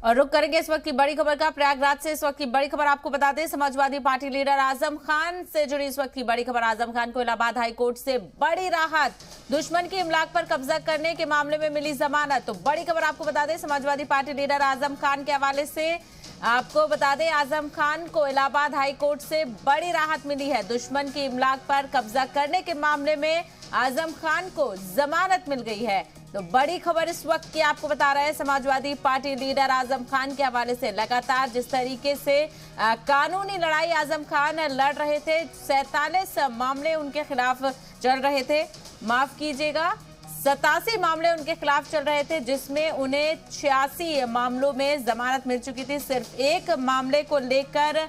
और रुक करेंगे इस वक्त की बड़ी खबर का। प्रयागराज से इस वक्त की बड़ी खबर आपको बता दें, समाजवादी पार्टी लीडर आजम खान से जुड़ी इस वक्त की बड़ी खबर। आजम खान को इलाहाबाद हाईकोर्ट से बड़ी राहत, दुश्मन की इमलाक पर कब्जा करने के मामले में मिली जमानत। तो बड़ी खबर आपको बता दें, समाजवादी पार्टी लीडर आजम खान के हवाले से आपको बता दें, आजम खान को इलाहाबाद हाईकोर्ट से बड़ी राहत मिली है। दुश्मन की इमलाक पर कब्जा करने के मामले में आजम खान को जमानत मिल गई है। तो बड़ी खबर इस वक्त की आपको बता रहे हैं, समाजवादी पार्टी लीडर आजम खान के हवाले से। लगातार जिस तरीके से कानूनी लड़ाई आजम खान लड़ रहे थे, 47 मामले उनके खिलाफ चल रहे थे, माफ कीजिएगा 87 मामले उनके खिलाफ चल रहे थे, जिसमें उन्हें 86 मामलों में जमानत मिल चुकी थी। सिर्फ एक मामले को लेकर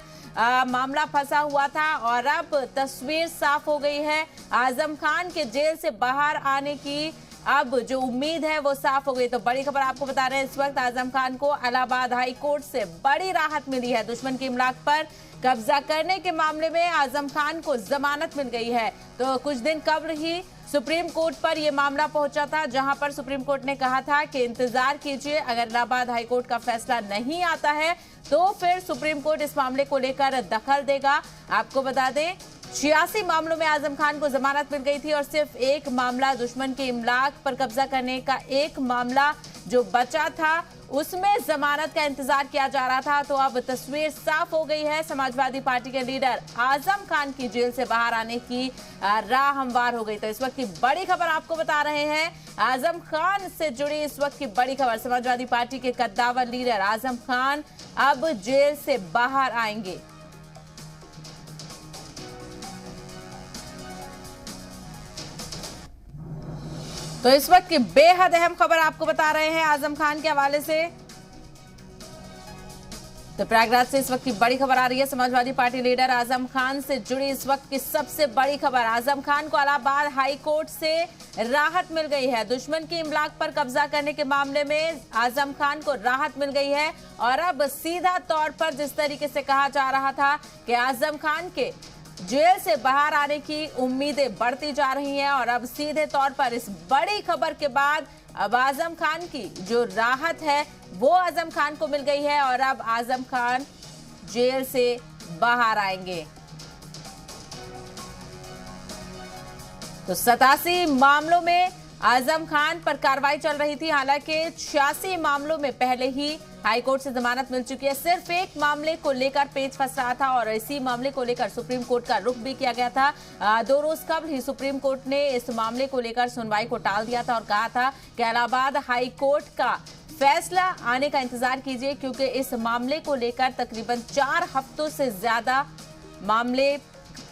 मामला फंसा हुआ था और अब तस्वीर साफ हो गई है। आजम खान के जेल से बाहर आने की अब जो उम्मीद है वो साफ हो गई। तो बड़ी खबर आपको बता रहे हैं, इस वक्त आजम खान को इलाहाबाद हाई कोर्ट से बड़ी राहत मिली है। दुश्मन की इमलाक पर कब्जा करने के मामले में आजम खान को जमानत मिल गई है। तो कुछ दिन कब्ल ही सुप्रीम कोर्ट पर यह मामला पहुंचा था, जहां पर सुप्रीम कोर्ट ने कहा था कि इंतजार कीजिए, अगर इलाहाबाद हाई कोर्ट का फैसला नहीं आता है तो फिर सुप्रीम कोर्ट इस मामले को लेकर दखल देगा। आपको बता दें, 86 मामलों में आजम खान को जमानत मिल गई थी और सिर्फ एक मामला, दुश्मन के इमलाक पर कब्जा करने का एक मामला जो बचा था, उसमें जमानत का इंतजार किया जा रहा था। तो अब तस्वीर साफ हो गई है, समाजवादी पार्टी के लीडर आजम खान की जेल से बाहर आने की राह हमवार हो गई। तो इस वक्त की बड़ी खबर आपको बता रहे हैं, आजम खान से जुड़ी इस वक्त की बड़ी खबर। समाजवादी पार्टी के कद्दावर लीडर आजम खान अब जेल से बाहर आएंगे। तो इस वक्त की बेहद अहम खबर आपको बता रहे हैं आजम खान के हवाले से। तो प्रयागराज से इस वक्त की बड़ी खबर आ रही है, समाजवादी पार्टी लीडर आजम खान से जुड़ी इस वक्त की सबसे बड़ी खबर। आजम खान को इलाहाबाद हाई कोर्ट से राहत मिल गई है। दुश्मन की इमलाक पर कब्जा करने के मामले में आजम खान को राहत मिल गई है और अब सीधा तौर पर जिस तरीके से कहा जा रहा था कि आजम खान के जेल से बाहर आने की उम्मीदें बढ़ती जा रही हैं और अब सीधे तौर पर इस बड़ी खबर के बाद अब आजम खान की जो राहत है वो आजम खान को मिल गई है और अब आजम खान जेल से बाहर आएंगे। तो 87 मामलों में आजम खान पर कार्रवाई चल रही थी, हालांकि 86 मामलों में पहले ही हाईकोर्ट से जमानत मिल चुकी है। सिर्फ एक मामले को लेकर पेच फंस रहा था और इसी मामले को लेकर सुप्रीम कोर्ट का रुख भी किया गया था। 2 रोज कबल ही सुप्रीम कोर्ट ने इस मामले को लेकर सुनवाई को टाल दिया था और कहा था कि इलाहाबाद हाई कोर्ट का फैसला आने का इंतजार कीजिए, क्योंकि इस मामले को लेकर तकरीबन 4 हफ्तों से ज्यादा मामले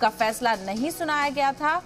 का फैसला नहीं सुनाया गया था।